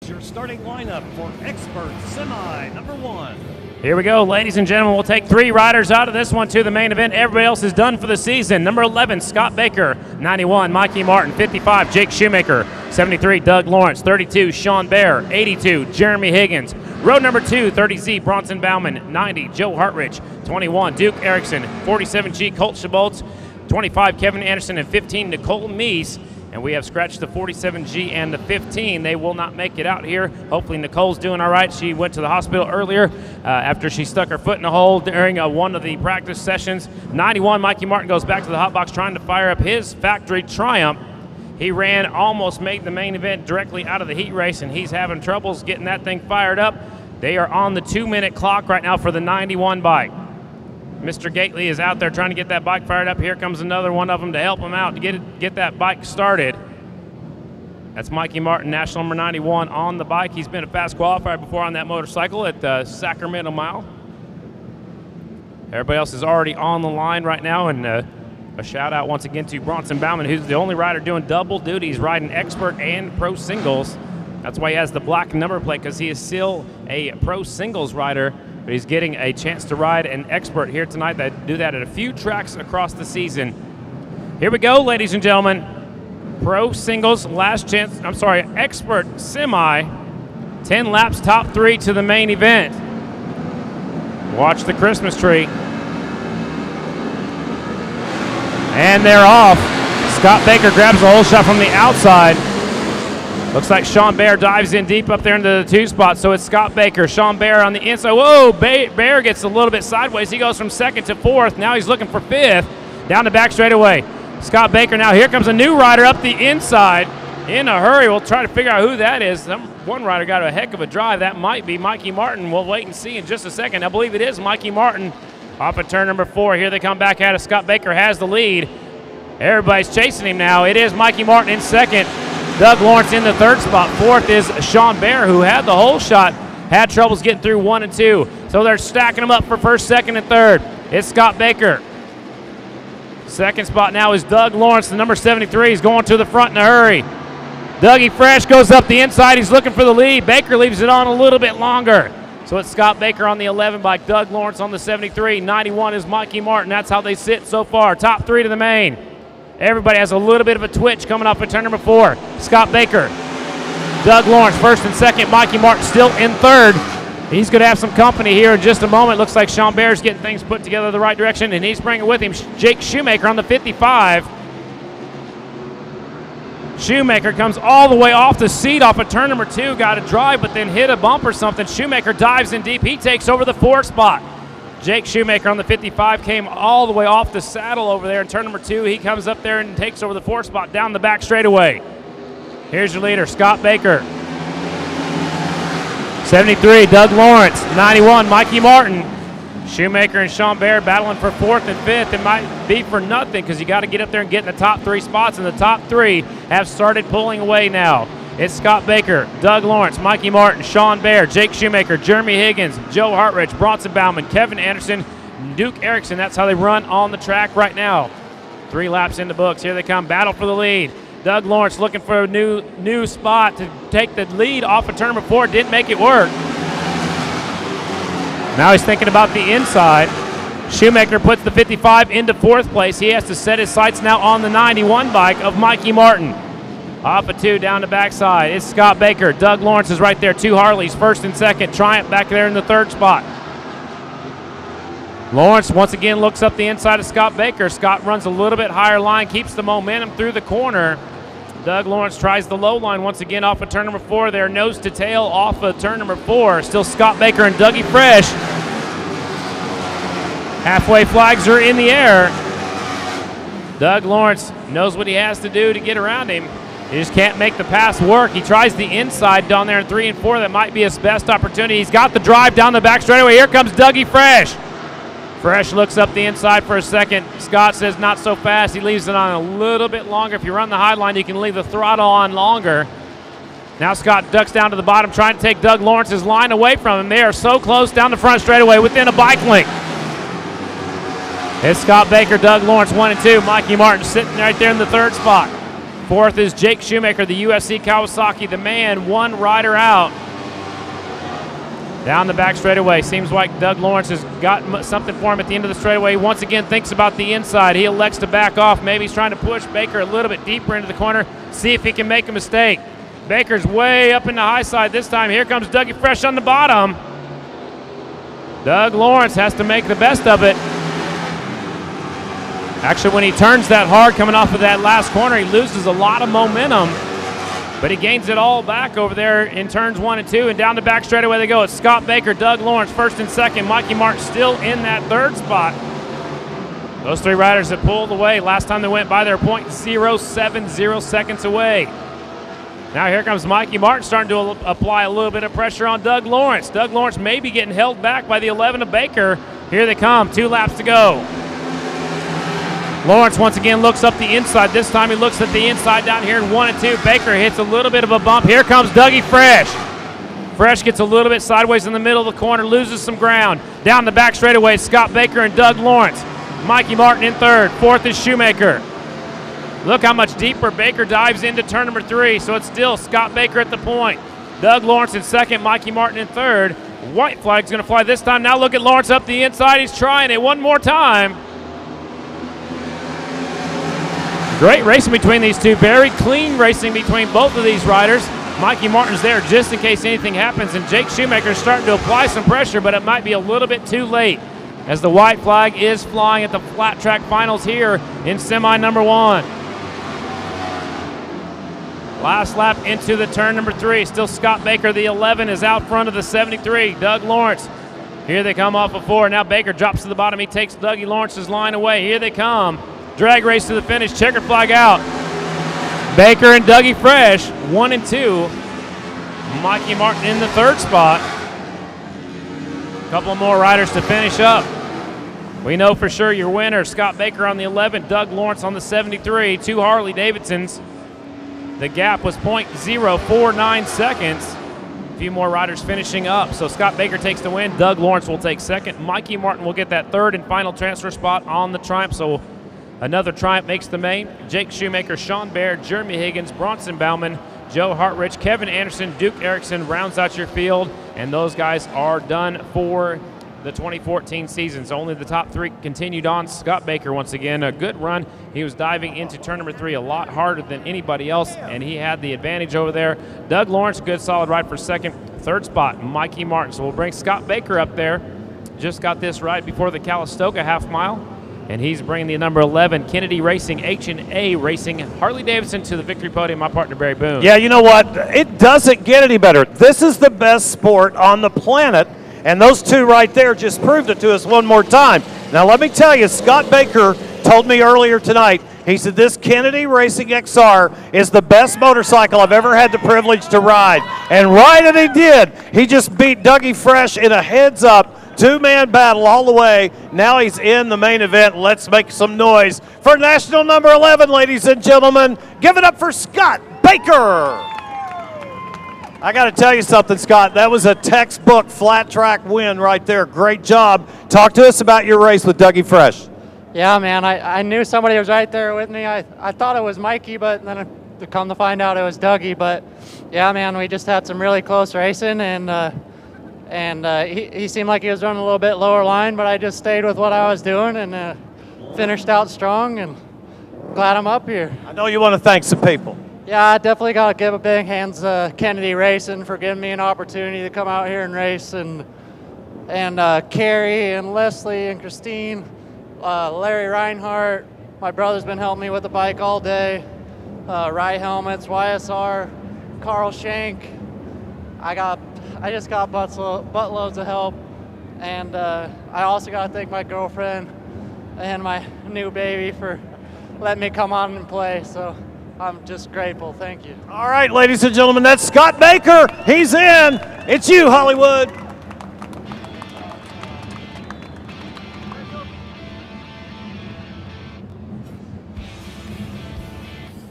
Your starting lineup for Expert Semi number 1. Here we go, ladies and gentlemen. We'll take 3 riders out of this one to the main event. Everybody else is done for the season. Number 11, Scott Baker. 91, Mikey Martin. 55, Jake Shoemaker. 73, Doug Lawrence. 32, Sean Bear. 82, Jeremy Higgins. Road number 2, 30Z, Bronson Bauman. 90, Joe Hartrich. 21, Duke Erickson. 47G, Colt Schaboltz. 25, Kevin Anderson. And 15, Nicole Meese. And we have scratched the 47G and the 15. They will not make it out here. Hopefully Nicole's doing all right. She went to the hospital earlier after she stuck her foot in a hole during one of the practice sessions. 91, Mikey Martin goes back to the hot box trying to fire up his factory Triumph. He ran, almost made the main event directly out of the heat race, and he's having troubles getting that thing fired up. They are on the 2-minute clock right now for the 91 bike. Mr. Gately is out there trying to get that bike fired up. Here comes another one of them to help him out to get that bike started. That's Mikey Martin, national number 91 on the bike. He's been a fast qualifier before on that motorcycle at the Sacramento Mile. Everybody else is already on the line right now, and a shout out once again to Bronson Bauman, who's the only rider doing double duty. He's riding Expert and Pro Singles. That's why he has the black number plate, because he is still a Pro Singles rider. But he's getting a chance to ride an Expert here tonight. They do that at a few tracks across the season. Here we go, ladies and gentlemen. Pro Singles, last chance, Expert Semi. 10 laps, top 3 to the main event. Watch the Christmas tree. And they're off. Scott Baker grabs a hole shot from the outside. Looks like Sean Bear dives in deep up there into the 2 spot, so it's Scott Baker. Sean Bear on the inside. Whoa, Bear gets a little bit sideways. He goes from 2nd to 4th. Now he's looking for 5th. Down the back straightaway. Scott Baker now. Here comes a new rider up the inside. In a hurry. We'll try to figure out who that is. One rider got a heck of a drive. That might be Mikey Martin. We'll wait and see in just a second. I believe it is Mikey Martin. Off of turn number 4. Here they come back at it. Scott Baker has the lead. Everybody's chasing him now. It is Mikey Martin in 2nd. Doug Lawrence in the 3rd spot. 4th is Sean Bear, who had the hole shot, had troubles getting through 1 and 2. So they're stacking them up for 1st, 2nd, and 3rd. It's Scott Baker. 2nd spot now is Doug Lawrence, the number 73. He's going to the front in a hurry. Dougie Fresh goes up the inside. He's looking for the lead. Baker leaves it on a little bit longer. So it's Scott Baker on the 11 bike, Doug Lawrence on the 73. 91 is Mikey Martin. That's how they sit so far. Top 3 to the main. Everybody has a little bit of a twitch coming off of turn number 4. Scott Baker, Doug Lawrence, 1st and 2nd. Mikey Martin still in 3rd. He's going to have some company here in just a moment. Looks like Sean Bear's getting things put together the right direction, and he's bringing with him Jake Shoemaker on the 55. Shoemaker comes all the way off the seat off of turn number 2. Got a drive, but then hit a bump or something. Shoemaker dives in deep. He takes over the 4th spot. Jake Shoemaker on the 55 came all the way off the saddle over there in turn number 2. He comes up there and takes over the 4th spot down the back straightaway. Here's your leader, Scott Baker. 73, Doug Lawrence. 91, Mikey Martin. Shoemaker and Sean Bear battling for 4th and 5th. It might be for nothing because you got to get up there and get in the top 3 spots, and the top 3 have started pulling away now. It's Scott Baker, Doug Lawrence, Mikey Martin, Sean Bear, Jake Shoemaker, Jeremy Higgins, Joe Hartrich, Bronson Bauman, Kevin Anderson, Duke Erickson. That's how they run on the track right now. 3 laps in the books. Here they come. Battle for the lead. Doug Lawrence looking for a new spot to take the lead off of turn number 4. Didn't make it work. Now he's thinking about the inside. Shoemaker puts the 55 into 4th place. He has to set his sights now on the 91 bike of Mikey Martin. Off of 2 down the backside. It's Scott Baker. Doug Lawrence is right there. 2 Harleys, 1st and 2nd. Triumph back there in the 3rd spot. Lawrence once again looks up the inside of Scott Baker. Scott runs a little bit higher line, keeps the momentum through the corner. Doug Lawrence tries the low line once again off of turn number 4 there. Nose to tail off of turn number 4. Still Scott Baker and Dougie Fresh. Halfway flags are in the air. Doug Lawrence knows what he has to do to get around him. He just can't make the pass work. He tries the inside down there in 3 and 4. That might be his best opportunity. He's got the drive down the back straightaway. Here comes Dougie Fresh. Fresh looks up the inside for a second. Scott says not so fast. He leaves it on a little bit longer. If you run the high line, you can leave the throttle on longer. Now Scott ducks down to the bottom, trying to take Doug Lawrence's line away from him. They are so close down the front straightaway within a bike length. It's Scott Baker, Doug Lawrence, 1 and 2. Mikey Martin sitting right there in the 3rd spot. Fourth is Jake Shoemaker, the USC Kawasaki, the man, one rider out. Down the back straightaway. Seems like Doug Lawrence has got something for him at the end of the straightaway. He once again thinks about the inside. He elects to back off. Maybe he's trying to push Baker a little bit deeper into the corner, see if he can make a mistake. Baker's way up in the high side this time. Here comes Dougie Fresh on the bottom. Doug Lawrence has to make the best of it. Actually, when he turns that hard coming off of that last corner, he loses a lot of momentum, but he gains it all back over there in turns 1 and 2, and down the back straightaway they go. It's Scott Baker, Doug Lawrence first and second. Mikey Martin still in that third spot. Those three riders have pulled away. Last time they went by, they're 0.070 seconds away. Now here comes Mikey Martin starting to apply a little bit of pressure on Doug Lawrence. Doug Lawrence may be getting held back by the 11 of Baker. Here they come, 2 laps to go. Lawrence once again looks up the inside. This time he looks at the inside down here in 1 and 2. Baker hits a little bit of a bump. Here comes Dougie Fresh. Fresh gets a little bit sideways in the middle of the corner, loses some ground. Down the back straightaway, Scott Baker and Doug Lawrence. Mikey Martin in third. Fourth is Shoemaker. Look how much deeper Baker dives into turn number 3. So it's still Scott Baker at the point. Doug Lawrence in second, Mikey Martin in third. White flag's going to fly this time. Now look at Lawrence up the inside. He's trying it one more time. Great racing between these two. Very clean racing between both of these riders. Mikey Martin's there just in case anything happens, and Jake Shoemaker's starting to apply some pressure, but it might be a little bit too late as the white flag is flying at the flat track finals here in semi number 1. Last lap into the turn number 3. Still Scott Baker, the 11, is out front of the 73. Doug Lawrence. Here they come off of 4. Now Baker drops to the bottom. He takes Dougie Lawrence's line away. Here they come. Drag race to the finish. Checker flag out. Baker and Dougie Fresh, 1 and 2. Mikey Martin in the third spot. A couple more riders to finish up. We know for sure your winner, Scott Baker on the 11, Doug Lawrence on the 73. 2 Harley Davidsons. The gap was 0.049 seconds. A few more riders finishing up. So Scott Baker takes the win. Doug Lawrence will take second. Mikey Martin will get that third and final transfer spot on the Triumph. So another Triumph makes the main. Jake Shoemaker, Sean Baird, Jeremy Higgins, Bronson Bauman, Joe Hartrich, Kevin Anderson, Duke Erickson rounds out your field. And those guys are done for the 2014 season. So only the top 3 continued on. Scott Baker, once again, a good run. He was diving into turn number 3 a lot harder than anybody else, and he had the advantage over there. Doug Lawrence, good solid ride for second. Third spot, Mikey Martin. So we'll bring Scott Baker up there. Just got this right before the Calistoga half mile, and he's bringing the number 11 Kennedy Racing H&A Racing Harley Davidson to the victory podium. My partner Barry Boone. Yeah, you know what? It doesn't get any better. This is the best sport on the planet. And those two right there just proved it to us one more time. Now, let me tell you, Scott Baker told me earlier tonight, he said, this Kennedy Racing XR is the best motorcycle I've ever had the privilege to ride. And right as he did, he just beat Dougie Fresh in a heads-up, 2-man battle all the way. Now he's in the main event. Let's make some noise for national number 11, ladies and gentlemen. Give it up for Scott Baker. I got to tell you something, Scott. That was a textbook flat track win right there. Great job. Talk to us about your race with Dougie Fresh. Yeah, man. I knew somebody was right there with me. I thought it was Mikey, but then to come to find out it was Dougie. But yeah, man, we just had some really close racing, and he seemed like he was running a little bit lower line, but I just stayed with what I was doing and finished out strong, and glad I'm up here. I know you want to thank some people. Yeah, I definitely got to give a big hands to Kennedy Racing for giving me an opportunity to come out here and race, and Carrie and Leslie and Christine, Larry Reinhardt. My brother's been helping me with the bike all day. Rye Helmets, YSR, Carl Shank. I just got buttloads of help, and I also got to thank my girlfriend and my new baby for letting me come on and play. So I'm just grateful. Thank you. All right, ladies and gentlemen, that's Scott Baker. He's in. It's you, Hollywood.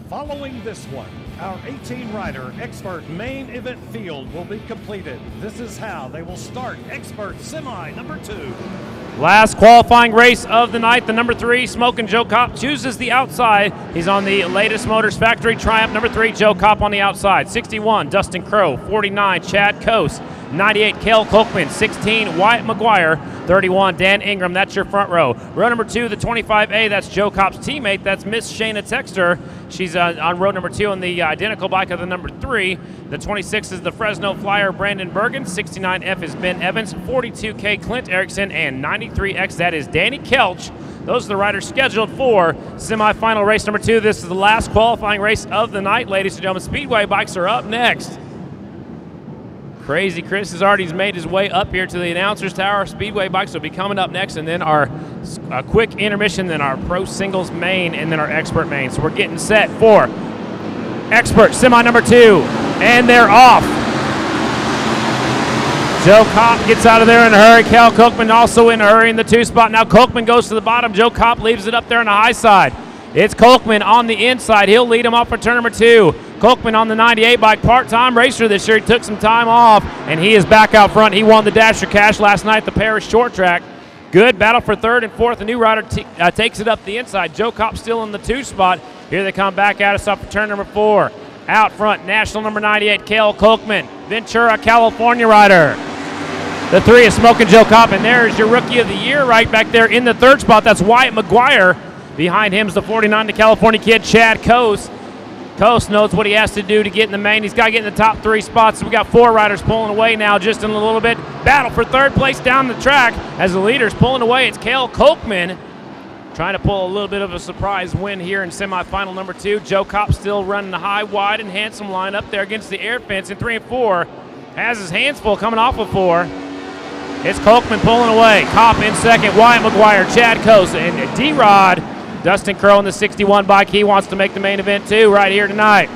Following this one, our 18-rider expert main event field will be completed. This is how they will start expert semi number 2. Last qualifying race of the night, the number 3, Smokin' Joe Kopp, chooses the outside. He's on the latest Motors Factory Triumph. Number 3, Joe Kopp on the outside. 61, Dustin Crowe. 49, Chad Coase. 98, Cale Kolkman. 16, Wyatt McGuire. 31, Dan Ingram. That's your front row. Row number 2, the 25A, that's Joe Kopp's teammate. That's Miss Shayna Texter. She's on row number 2 on the identical bike of the number 3. The 26 is the Fresno Flyer, Brandon Bergen. 69F is Ben Evans. 42K, Clint Erickson. And 93X, that is Danny Kelch. Those are the riders scheduled for semifinal race number 2. This is the last qualifying race of the night, ladies and gentlemen. Speedway bikes are up next. Crazy Chris has already made his way up here to the announcer's tower. Speedway bikes will be coming up next, and then our quick intermission, then our pro singles main, and then our expert main. So we're getting set for expert semi number 2, and they're off. Joe Kopp gets out of there in a hurry. Cale Kolkman also in a hurry in the 2 spot. Now Kolkman goes to the bottom. Joe Kopp leaves it up there on the high side. It's Kolkman on the inside. He'll lead him off for turn number 2. Kolkman on the 98 bike, part-time racer this year. He took some time off, and he is back out front. He won the Dasher Cash last night at the Paris Short Track. Good battle for 3rd and 4th. A new rider takes it up the inside. Joe Kopp still in the 2 spot. Here they come back at us off for turn number 4. Out front, national number 98, Cale Kolkman. Ventura, California rider. The 3 is Smokin' Joe Kopp, and there's your Rookie of the Year right back there in the 3rd spot. That's Wyatt McGuire. Behind him is the 49, the California kid, Chad Coase. Coase knows what he has to do to get in the main. He's got to get in the top 3 spots. So we got 4 riders pulling away now just in a little bit. Battle for 3rd place down the track as the leader's pulling away. It's Cale Kolkman trying to pull a little bit of a surprise win here in semifinal number 2. Joe Kopp still running the high, wide, and handsome line up there against the air fence in 3 and 4. Has his hands full coming off of 4. It's Kolkman pulling away. Kopp in 2nd. Wyatt McGuire, Chad Coase, and D-Rod. Dustin Crowe on the 61 bike. He wants to make the main event too right here tonight.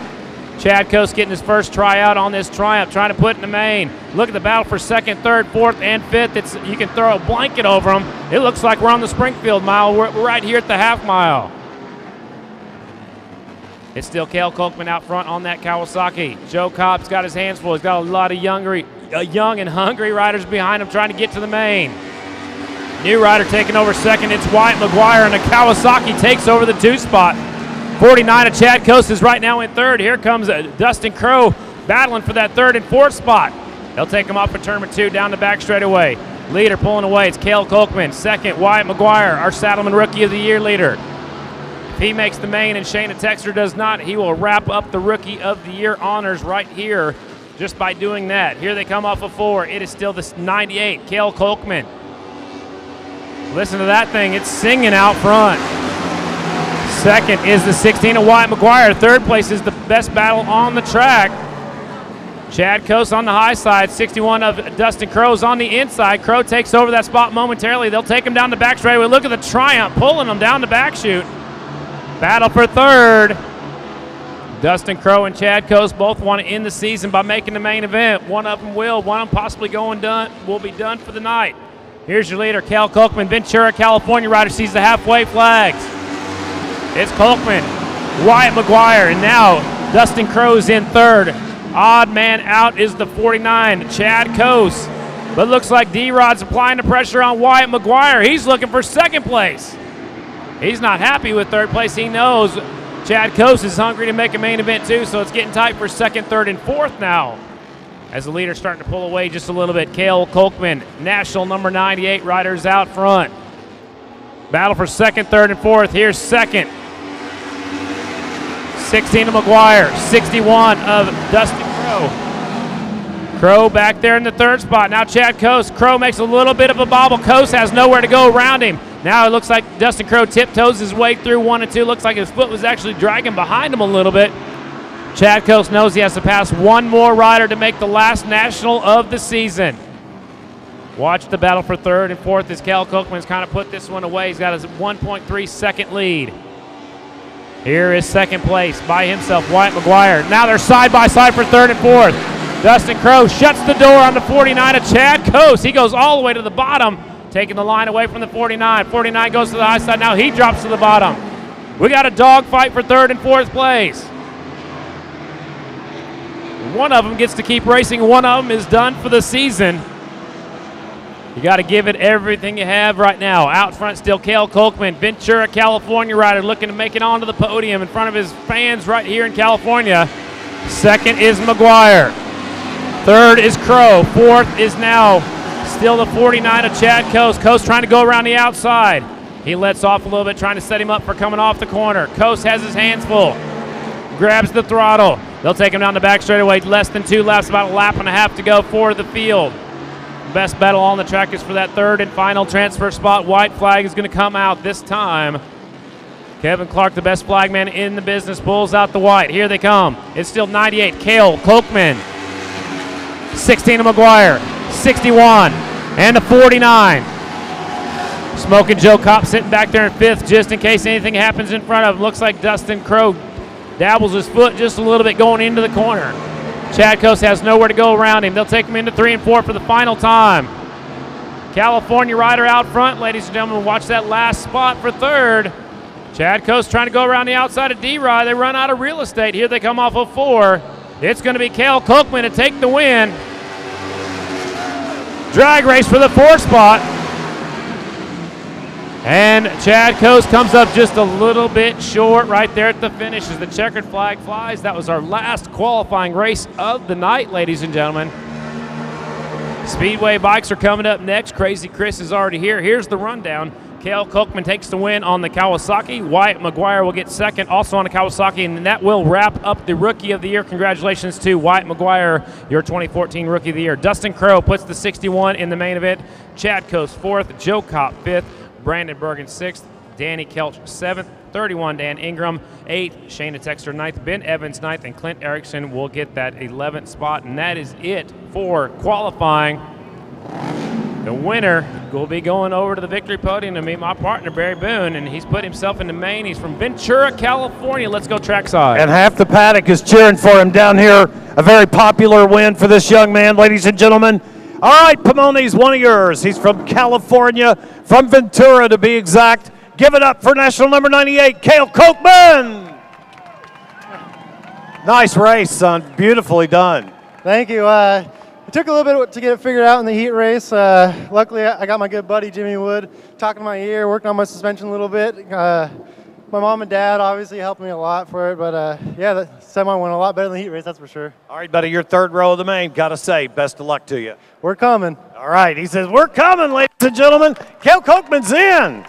Chad Coase getting his first tryout on this Triumph, trying to put in the main. Look at the battle for 2nd, 3rd, 4th, and 5th. You can throw a blanket over them. It looks like we're on the Springfield mile. We're right here at the half mile. It's still Cale Kolkman out front on that Kawasaki. Joe Kopp's got his hands full. He's got a lot of young and hungry riders behind him trying to get to the main. New rider taking over 2nd. It's Wyatt McGuire, and the Kawasaki takes over the 2 spot. 49 of Chad Coase is right now in 3rd. Here comes Dustin Crowe battling for that 3rd and 4th spot. They'll take him off for turn number 2 down the back straightaway. Leader pulling away. It's Cale Kolkman. 2nd, Wyatt McGuire, our Saddleman Rookie of the Year leader. If he makes the main and Shayna Texter does not, he will wrap up the Rookie of the Year honors right here just by doing that. Here they come off of 4. It is still the 98, Cale Kolkman. Listen to that thing, it's singing out front. 2nd is the 16 of Wyatt McGuire. 3rd place is the best battle on the track. Chad Coase on the high side. 61 of Dustin Crowe's on the inside. Crowe takes over that spot momentarily. They'll take him down the back straightaway. Look at the Triumph pulling him down the back chute. Battle for 3rd. Dustin Crowe and Chad Coase both want to end the season by making the main event. One of them will. One of them possibly will be done for the night. Here's your leader, Cale Kolkman. Ventura, California rider sees the halfway flags. It's Kolkman, Wyatt McGuire, and now Dustin Crowe's in 3rd. Odd man out is the 49, Chad Coase. But looks like D-Rod's applying the pressure on Wyatt McGuire. He's looking for 2nd place. He's not happy with 3rd place. He knows Chad Coase is hungry to make a main event too, so it's getting tight for 2nd, 3rd, and 4th now. As the leader's starting to pull away just a little bit. Cale Kolkman, national number 98 riders out front. Battle for 2nd, 3rd, and 4th. Here's 2nd. 16 of McGuire, 61 of Dustin Crowe. Crowe back there in the 3rd spot. Now Chad Coase. Crowe makes a little bit of a bobble. Coase has nowhere to go around him. Now it looks like Dustin Crowe tiptoes his way through 1 and 2. Looks like his foot was actually dragging behind him a little bit. Chad Coase knows he has to pass one more rider to make the last national of the season. Watch the battle for 3rd and 4th as Cale Kolkman's kind of put this one away. He's got his 1.3 second lead. Here is 2nd place by himself, Wyatt McGuire. Now they're side by side for 3rd and 4th. Dustin Crowe shuts the door on the 49 of Chad Coase. He goes all the way to the bottom, taking the line away from the 49. 49 goes to the high side. Now he drops to the bottom. We got a dogfight for 3rd and 4th place. One of them gets to keep racing. One of them is done for the season. You got to give it everything you have right now. Out front still Cale Kolkman, Ventura, California rider, looking to make it onto the podium in front of his fans right here in California. Second is McGuire. Third is Crow. Fourth is now still the 49 of Chad Coast. Coast trying to go around the outside. He lets off a little bit, trying to set him up for coming off the corner. Coast has his hands full. Grabs the throttle. They'll take him down the back straightaway. Less than 2 laps, about a lap and a half to go for the field. Best battle on the track is for that third and final transfer spot. White flag is going to come out this time. Kevin Clark, the best flagman in the business, pulls out the white. Here they come. It's still 98. Cale Kolkman. 16 of McGuire. 61. And a 49. Smoking Joe Kopp sitting back there in 5th just in case anything happens in front of him. Looks like Dustin Crow dabbles his foot just a little bit going into the corner. Chad Coast has nowhere to go around him. They'll take him into 3 and 4 for the final time. California rider out front, ladies and gentlemen. Watch that last spot for third. Chad Coast trying to go around the outside of D-Rod. They run out of real estate. Here they come off of 4. It's going to be Cale Kolkman to take the win. Drag race for the 4th spot. And Chad Coast comes up just a little bit short right there at the finish as the checkered flag flies. That was our last qualifying race of the night, ladies and gentlemen. Speedway bikes are coming up next. Crazy Chris is already here. Here's the rundown. Cale Kolkman takes the win on the Kawasaki. Wyatt McGuire will get second, also on the Kawasaki, and that will wrap up the Rookie of the Year. Congratulations to Wyatt McGuire, your 2014 Rookie of the Year. Dustin Crow puts the 61 in the main event. Chad Coast 4th, Joe Kopp 5th, Brandon Bergen 6th, Danny Kelch 7th, 31 Dan Ingram 8th, Shayna Texter 9th, Ben Evans 9th, and Clint Erickson will get that 11th spot. And that is it for qualifying. The winner will be going over to the victory podium to meet my partner, Barry Boone, and he's put himself in the main. He's from Ventura, California. Let's go trackside. And half the paddock is cheering for him down here. A very popular win for this young man, ladies and gentlemen. All right, Pomone's one of yours. He's from California, from Ventura to be exact. Give it up for national number 98, Cale Kolkman. Nice race, son. Beautifully done. Thank you. It took a little bit to get it figured out in the heat race. Luckily, I got my good buddy Jimmy Wood talking to my ear, working on my suspension a little bit. My mom and dad obviously helped me a lot for it, but yeah, the semi went a lot better than the heat race, that's for sure. All right, buddy, you're 3rd row of the main. Got to say, best of luck to you. We're coming. All right, he says, we're coming, ladies and gentlemen. Cale Kolkman's in.